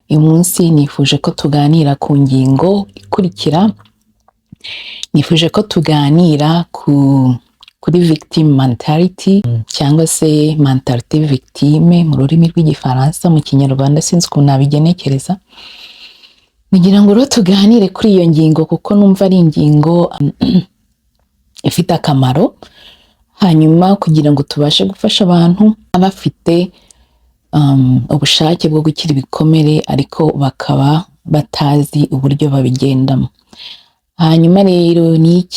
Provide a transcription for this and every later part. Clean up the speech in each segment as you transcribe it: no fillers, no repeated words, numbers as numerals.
Uyu munsi nifuje ko tuganira ku ngingo ikurikira. Nifuje ko tuganira kuri victim mentality cyangwa se mentality victime mu rurimi rw'igifaransa, mu kinyarwanda sinzi ukuntu nabigenekereza. Ngira ngo rero tuganire kuri iyo ngingo kuko numva ari ingingo ifite akamaro, hanyuma kugira ngo tubashe gufasha abantu bafite ubushake bwo gukira ibikomere ariko bakaba batazi uburyo babigendamo. Hanyuma rero ni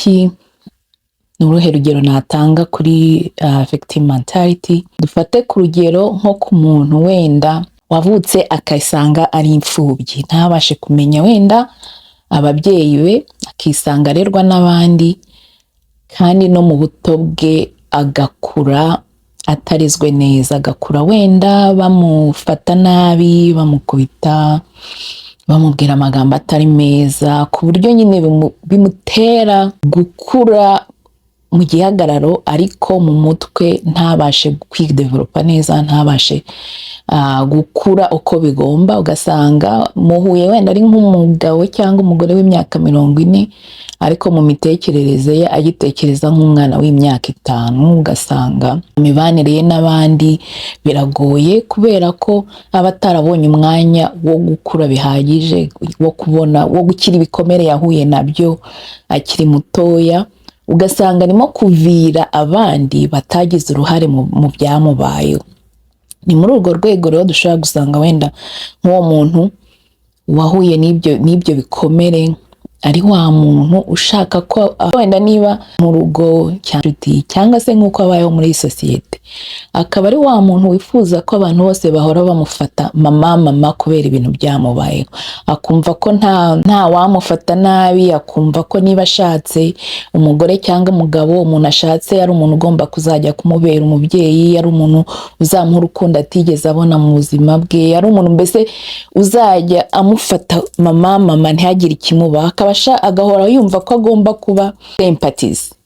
uruhe rugero natanga kuri victim mentality? Dufate ku rugero nko ku muntu wenda wavutse akisanga ari imfubyi, ntabashe kumenya wenda ababyeyi be, akisanga arerwa n'abandi, kandi no mu buto bwe agakura atarizwe neza, agakura wenda bamufata nabi, bamukubita, bamubwira amagambo atari meza, ku buryo nyine bimutera gukura mu gihagararo ariko mu mutwe ntabashe kwidevelopa neza, ntabashe gukura uko bigomba. Ugasanga muhuye wenda ari nk'umugabo cyangwa umugore w'imyaka 40, ariko mu mitekerereze ye agitekereza nk'umwana w'imyaka 5. Ugasanga imibanire ye n'abandi biragoye kubera ko aba atarabonye umwanya wo gukura bihagije, wo gukira ibikomere yahuye nabyo akiri mutoya. Ugasanga arimo kuvira abandi batagize uruhare mu byamubayeho. Ni muri urwo rwego rero dushobora gusanga wenda nk'uwo muntu wahuye n'ibyo bikomere ari wa muntu ushaka ko wenda niba mu rugo cyangwa se nk'uko abayeho muri sosiyete, akaba ari wa muntu wifuza ko abantu bose bahora bamufata mama kubera ibintu byamubayeho, akumva ko nta wamufata nabi, akumva ko niba ashatse umugore cyangwa umugabo, umuntu ashatse ari umuntu ugomba kuzajya kumubera umubyeyi, ari umuntu uzamuha urukundo atigeze abona mu buzima bwe, ari umuntu mbese uzajya amufata mama ntihagire ikimuba, agahora yumva ko agomba kuba empathize,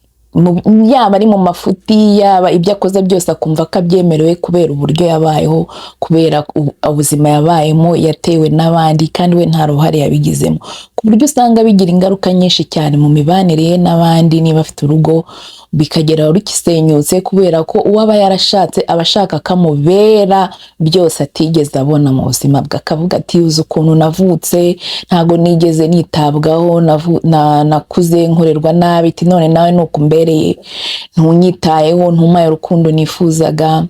yaba ari mu mafuti, yaba ibyo akoze byose akumva ko abyemerewe kubera uburyo yabayeho, kubera ubuzima yabayemo, yatewe n'abandi kandi we nta ruhare yabigizemo, ku buryo usanga bigira ingaruka nyinshi cyane mu mibanire ye n'abandi. Niba afite urugo bikagera rukisenyutse kubera ko uwo aba yarashatse aba ashaka kamubera byose atigeze abona mu buzima bwe, akavuga ati uzi ukuntu navutse ntago nigeze nitabwaho, nakuze nkorerwa nabi, none nawe nuko mbereye ntunyitayeho, ntumpaye urukundo nifuzaga.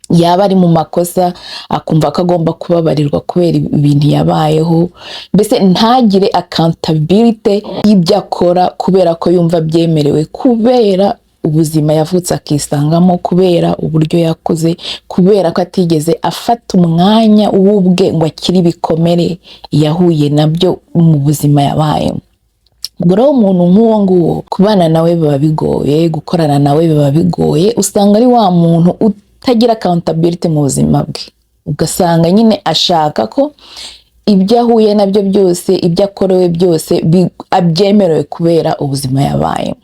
Yaba ari mu makosa akumva ko agomba kubabarirwa kubera ibintu yabayeho, mbese ntagire accountability y'ibyo akora kubera ko yumva byemerewe, kubera ubuzima yavutse akisangamo, kubera uburyo yakuze, kubera ko atigeze afata umwanya w'ubwe ngo akire ibikomere yahuye nabyo mu buzima yabayemo. Ubwo rero umuntu nk'uwo nguwo kubana nawe biba bigoye, gukorana nawe biba bigoye. Usanga ari wa muntu utagira accountability mu buzima bwe, ugasanga nyine ashaka ko ibyo ahuye nabyo byose, ibyo akorewe byose abyemerewe kubera ubuzima yabayemo.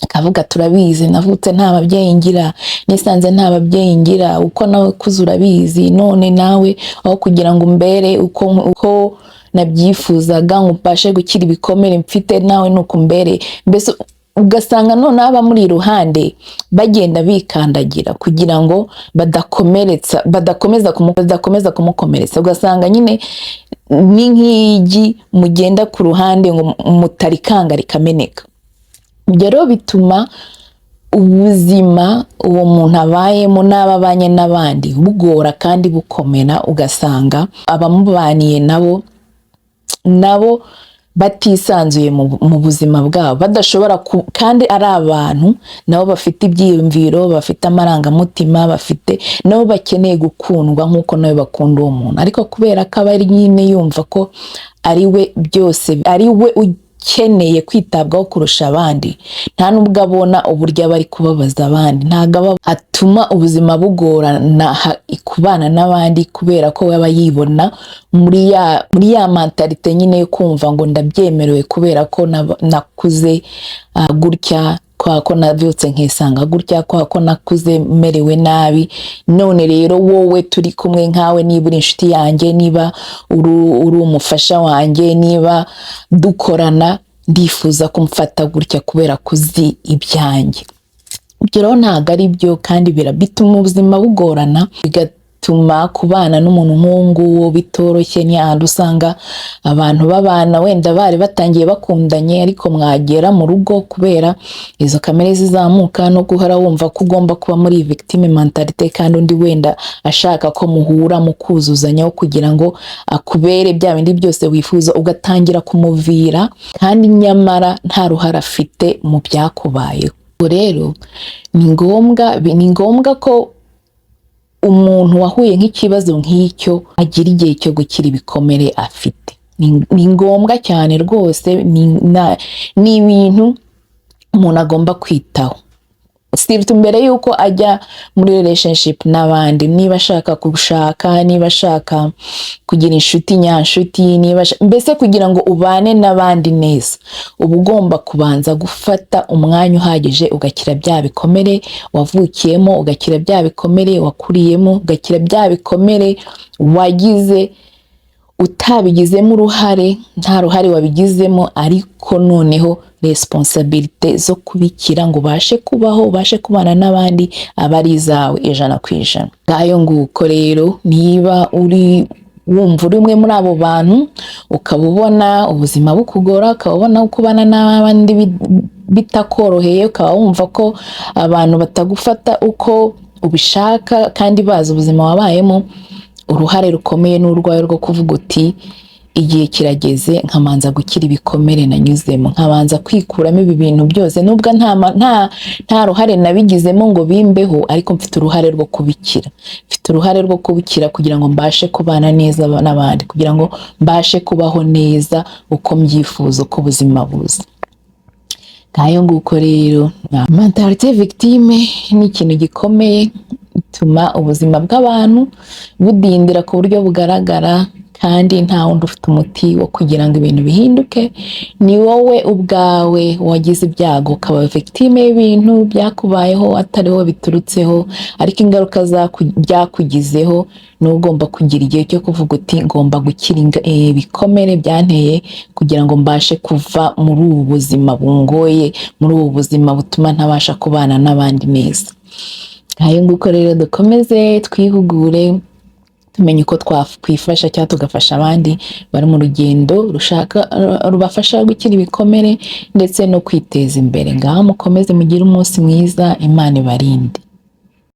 Akavuga turabizi navutse nta babyeyi ngira, nisanze nta babyeyi ngira, uko nawe kuze urabizi, none nawe aho kugira ngo umbere uko nabyifuzaga ngo mbashe gukira ibikomere mfite, nawe nuko umbere. Mbese ugasanga none aba muri iruhande bagenda bikandagira kugira ngo badakomeza kumukomeretsa. Ugasanga nyine ni nk'igi mugenda ku ruhande ngo mutarikanga rikameneka. Ibyo rero bituma ubuzima uwo muntu abayemo n'ababanye n'abandi bugora kandi bukomera. Ugasanga abamubaniye nabo batisanzuye mu buzima bwabo, badashobora kandi ari abantu nabo bafite ibyiyumviro, bafite amarangamutima, nabo bakeneye gukundwa nk'uko nawe bakunda uwo muntu, ariko kubera ko aba ari nyine yumva ko ari we byose, ari we ukeneye kwitabwaho kurusha abandi, nta nubwo abona uburyo aba ari kubabaza abandi, ntabwo atuma ubuzima bugorana kubana n'abandi, kubera ko we aba yibona muri ya mentalite nyine yo kumva ngo ndabyemerewe kubera ko nakuze gutya, kwa ko navyutse nkisanga gutya, kwa ko nakuze merewe nabi, none rero wowe turi kumwe nkawe, niba uri inshuti yanjye, niba uri umufasha wanjye, niba dukorana, ndifuza kumfata gutya kubera kuzi ibyanjye. Ibyo rero ntabwo ari byo, kandi bituma ubuzima bugorana, bigatuma kubana n'umuntu nk'uwo bitoroshye. Ni ahantu usanga abantu babana wenda bari batangiye bakundanye, ariko mwagera mu rugo kubera izo kamere zizamuka no guhora wumva ko ugomba kuba muri victime mentalite, kandi undi wenda ashaka ko muhura mu kuzuzanya kugira ngo akubere bya bindi byose wifuza, ugatangira kumuvira kandi nyamara nta ruhara afite mu byakubayeho. Rero ni ngombwa ko umuntu wahuye nk'ikibazo nk'icyo agira igihe cyo gukira ibikomere afite. Ni ngombwa cyane rwose, ni ibintu umuntu agomba kwitaho. Sirtu mbere yuko ajya muri relationship n'abandi, niba ashaka gushaka, niba ashaka kugira inshuti nyanshuti, mbese kugira ngo ubane n'abandi neza, uba ugomba kubanza gufata umwanya uhagije ugakira bya bikomere wavukiyemo, ugakira bya bikomere wakuriyemo, ugakira bya bikomere wagize utabigizemo uruhare, nta ruhare wabigizemo, ariko noneho responsibility zo kubikira ngo ubashe kubaho, ubashe kubana n'abandi, aba ari izawe 100%. Ngayo nguko rero, niba wumva uri umwe muri abo bantu, ukaba ubona ubuzima bukugora, ukaba ubona kubana n'abandi bitakoroheye, ukaba wumva ko abantu batagufata uko ubishaka kandi bazi ubuzima wabayemo, uruhare rukomeye n'urwayo rwo kuvuga uti igihe kirageze nkamanza gukira ibikomere nanyuzemo, nkabanza kwikuramo ibi bintu byose, nubwo nta ruhare nabigizemo ngo bimbeho, ariko mfite uruhare rwo kubikira, mfite uruhare rwo kubikira kugira ngo mbashe kubana neza n'abandi, kugira ngo mbashe kubaho neza uko mbyifuza, uko ubuzima buza. Ngayo nguko rero, mentalite victime ni ikintu gikomeye, ituma ubuzima bw'abantu budindira ku buryo bugaragara, kandi nta wundi ufite umuti wo kugira ngo ibintu bihinduke. Ni wowe ubwawe wagize ibyago, ukaba victime y'ibintu byakubayeho atariho biturutseho, ariko ingaruka byakugizeho ni ugomba kugira igihe cyo kuvuga uti ngomba gukira ibikomere byanteye kugira ngo mbashe kuva muri ubu buzima bungoye, muri ubu buzima butuma ntabasha kubana n'abandi neza. Ngayo nguko rero, dukomeze twihugure, tumenye uko twakwifasha cyangwa tugafasha abandi bari mu rugendo rubafasha gukira ibikomere ndetse no kwiteza imbere. Ngaho mukomeze mugire umunsi mwiza, Imana ibarinde.